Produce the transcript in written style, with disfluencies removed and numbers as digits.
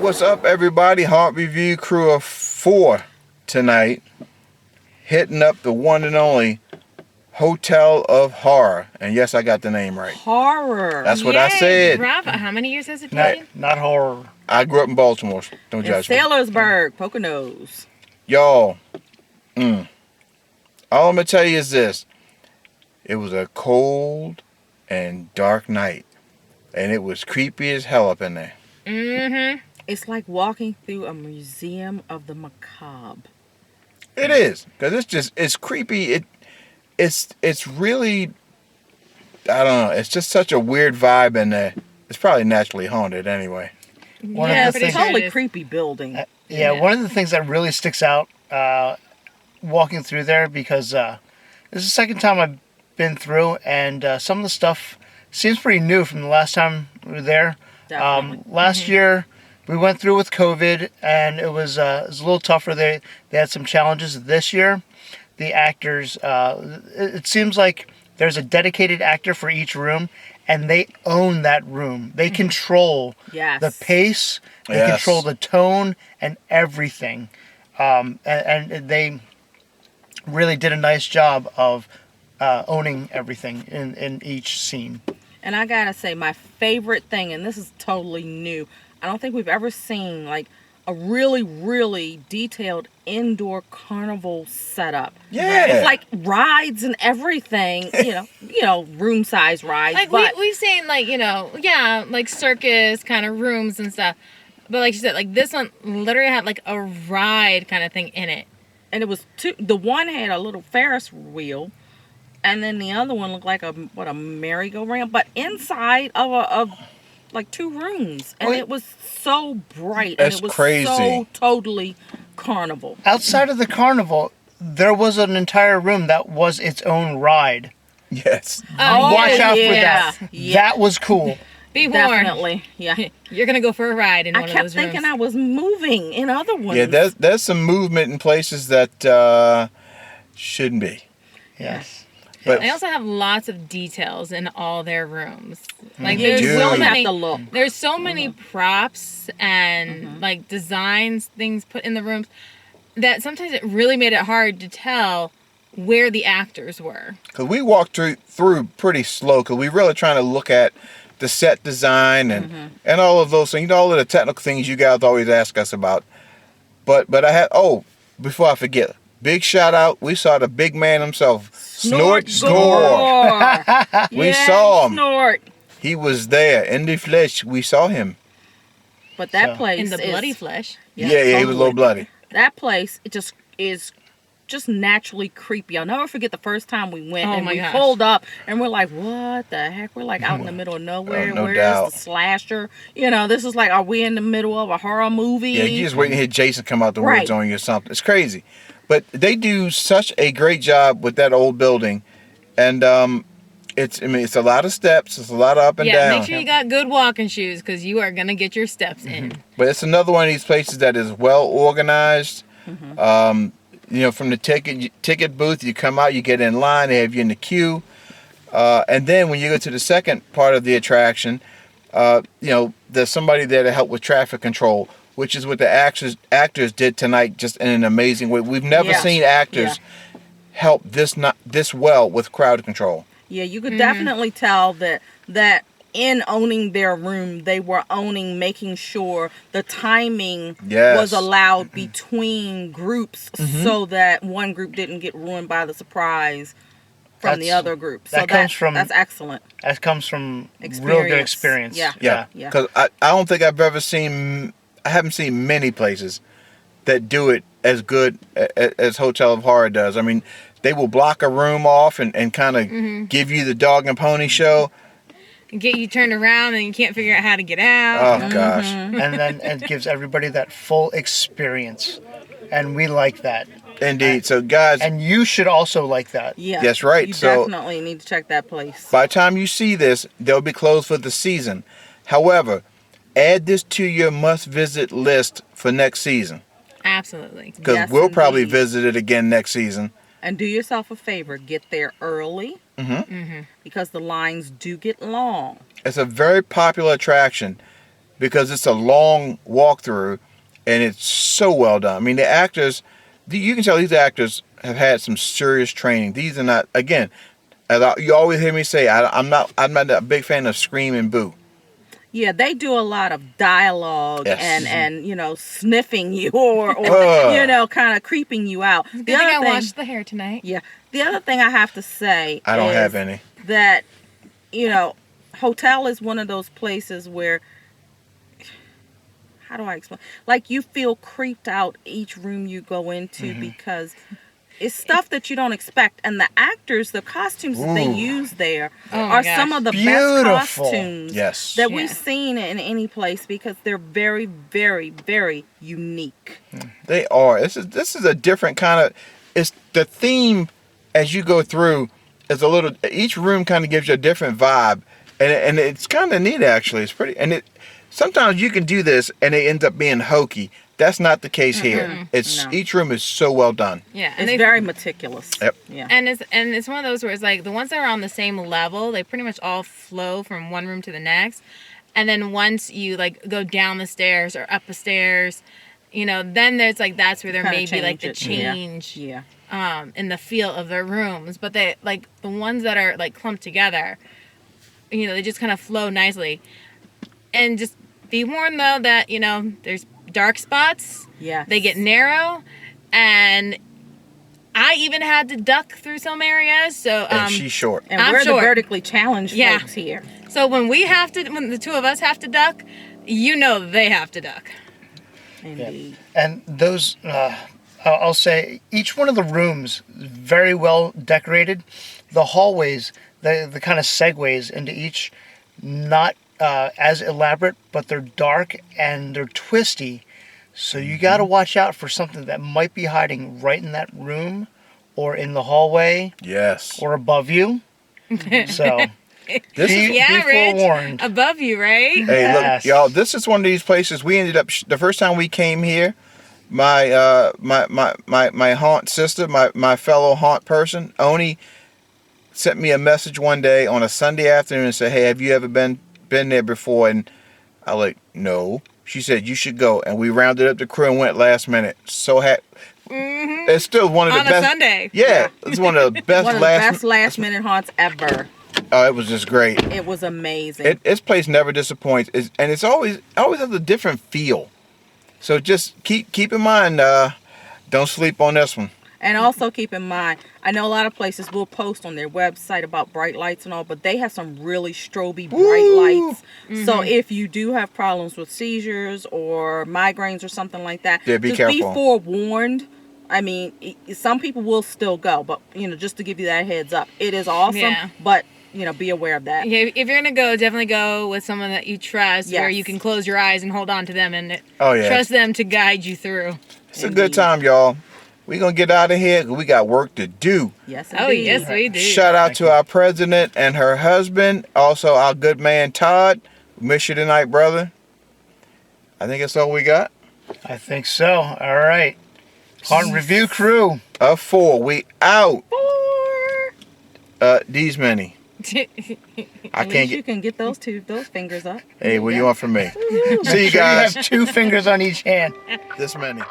What's up, everybody? Heart Review crew of 4 tonight, hitting up the one and only Hotel of Horror. And yes, I got the name right. Horror. That's what I said. Bravo. How many years has it been? Not horror. I grew up in Baltimore. Don't In judge me. Saylorsburg, Poconos. Y'all, all I'm going to tell you is this. It was a cold and dark night, and it was creepy as hell up in there. Mm-hmm. It's like walking through a museum of the macabre. It is, because it's creepy. It's really, I don't know, it's just such a weird vibe in there. It's probably naturally haunted anyway. One of Yeah, the pretty things- sure it Totally is. creepy building. Yeah, one of the things that really sticks out walking through there, because this is the second time I've been through, and some of the stuff seems pretty new from the last time we were there. Definitely. Last year we went through with COVID, and it was a little tougher. They had some challenges. This year, the actors, it seems like there's a dedicated actor for each room, and they own that room. They control Yes. the pace, they Yes. control the tone and everything. And they really did a nice job of owning everything in each scene. And I gotta say, my favorite thing, and this is totally new, I don't think we've ever seen like a really, really detailed indoor carnival setup. Yeah. It's like rides and everything, you know, room size rides. Like but we've seen like circus kind of rooms and stuff. But like you said, like this one literally had like a ride kind of thing in it. and it was two. The one had a little Ferris wheel, and then the other one looked like a merry-go-round, but inside of like 2 rooms, and Wait. it was so bright, That's and it was crazy. so totally carnival. Outside of the carnival, there was an entire room that was its own ride. Yes. Watch out for yeah. that. Yeah. That was cool. Be warned. Definitely, yeah. You're gonna go for a ride in I one of kept those thinking rooms. I was moving in other ones. Yeah, there's some movement in places that shouldn't be. Yes. But They also have lots of details in all their rooms. Like They there's do. so Really have many. to look. There's so many props and like designs, things put in the rooms that sometimes it really made it hard to tell where the actors were. because we walked through pretty slow, because we really trying to look at the set design and all of those things, all of the technical things you guys always ask us about. But I had, before I forget, big shout out, we saw the big man himself, Snort Gore. We Yeah, saw him. Snort. He was there in the flesh. We saw him. But that So- place In the is, bloody flesh. Yeah, he was a little totally. bloody. That place, it just is just naturally creepy. I'll never forget the first time we went Oh and my we gosh. pulled up and we're like, what the heck? We're like out in the middle of nowhere. Oh, no Where's doubt. the slasher? This is like, are we in the middle of a horror movie? Yeah, you just waiting to hear Jason come out the woods Right. on you or something. It's crazy. But they do such a great job with that old building. And it's a lot of steps. It's a lot of up and Yeah, down. make sure you got good walking shoes because you are gonna get your steps in. But it's another one of these places that is well organized. From the ticket booth, you come out, you get in line, they have you in the queue. And then when you go to the second part of the attraction, there's somebody there to help with traffic control, which is what the actors did tonight, just in an amazing way. We've never Yes. seen actors help this well with crowd control. Yeah, you could definitely tell that in owning their room, they were making sure the timing Yes. was allowed between groups so that one group didn't get ruined by the surprise from the That's- other group. So that comes from- that's excellent. That comes from real good experience. Yeah. Yeah, Yeah. because I don't think I haven't seen many places that do it as good as Hotel of Horror does. I mean, they will block a room off and kind of give you the dog and pony show. Get you turned around and you can't figure out how to get out. Oh, gosh. And then it gives everybody that full experience. And we like that. Indeed. So, guys, And you should also like that. Yeah. That's right. You So- definitely need to check that place. by the time you see this, they'll be closed for the season. However, add this to your must-visit list for next season, Absolutely. because Yes, we'll probably indeed. visit it again next season. And do yourself a favor, get there early because the lines do get long. It's a very popular attraction because it's a long walkthrough, and it's so well done. I mean, the actors, you can tell these actors have had some serious training. These are not, again, you always hear me say, I'm not a big fan of scream and boo. Yeah, they do a lot of dialogue Yes. and sniffing you or kind of creeping you out. Good thing I washed the hair tonight. Yeah. The other thing I have to say I don't is have any. that, hotel is one of those places where, how do I explain? Like, you feel creeped out each room you go into because it's stuff that you don't expect. And the actors, the costumes that they use there Oh my are some gosh. of the Beautiful. best costumes Yes. that we've Yeah. seen in any place because they're very, very, very unique. They are. This is a different kind of. It's the theme as you go through is a little. Each room kind of gives you a different vibe, and it's kind of neat actually. It's pretty. And sometimes you can do this and it ends up being hokey. That's not the case here. It's No. each room is so well done. Yeah, and It's very meticulous. Yep. Yeah. And it's one of those where it's like the ones that are on the same level, they pretty much all flow from one room to the next. And then once you like go down the stairs or up the stairs, then there's like that's where there Kinda may be like the change it. Yeah. change Yeah. in the feel of their rooms. But they like the ones that are like clumped together, they just kind of flow nicely. And just be warned though that, there's dark spots. Yeah. They get narrow, and I even had to duck through some areas. So And she's short. And I'm we're short. the vertically challenged Yeah. folks here. so when the two of us have to duck, they have to duck. Indeed. And those, I'll say, each one of the rooms is very well decorated. The hallways, the kind of segues into each, not as elaborate, but they're dark and they're twisty. So you got to watch out for something that might be hiding right in that room or in the hallway Yes. or above you. So This is. be Yeah, Rich. forewarned. Above you, right? Hey, Yes. look, y'all. This is one of these places we ended up. The first time we came here, my haunt sister, my fellow haunt person, Oni, sent me a message one day on a Sunday afternoon and said, "Hey, have you ever been there before?" And I like, no. She said you should go, and we rounded up the crew and went last minute. So happy. It's still one of the On a best. Sunday. Yeah, it's one of the best One of the best last minute haunts ever. Oh, it was just great. It was amazing. This place never disappoints, and it's always has a different feel. So just keep in mind, don't sleep on this one. And also keep in mind, I know a lot of places will post on their website about bright lights and all, but they have some really stroby bright lights. So if you do have problems with seizures or migraines or something like that, Yeah, be just careful. be forewarned. I mean, some people will still go, but just to give you that heads up, it is awesome. Yeah. But be aware of that. Yeah, if you're gonna go, definitely go with someone that you trust, where Yes. you can close your eyes and hold on to them and Oh yeah, trust them to guide you through. it's a good time, y'all. We gonna get out of here 'cause we got work to do. Yes, Oh indeed. yes, we do. Shout out to our president and her husband, also our good man Todd. Miss you tonight, brother. I think that's all we got. I think so. All right. Haunt Review crew. Of 4, we out. These many. I At can't least you get. can get those fingers up. Hey, what do you want from me? See you Make sure you guys. have 2 fingers on each hand. This many.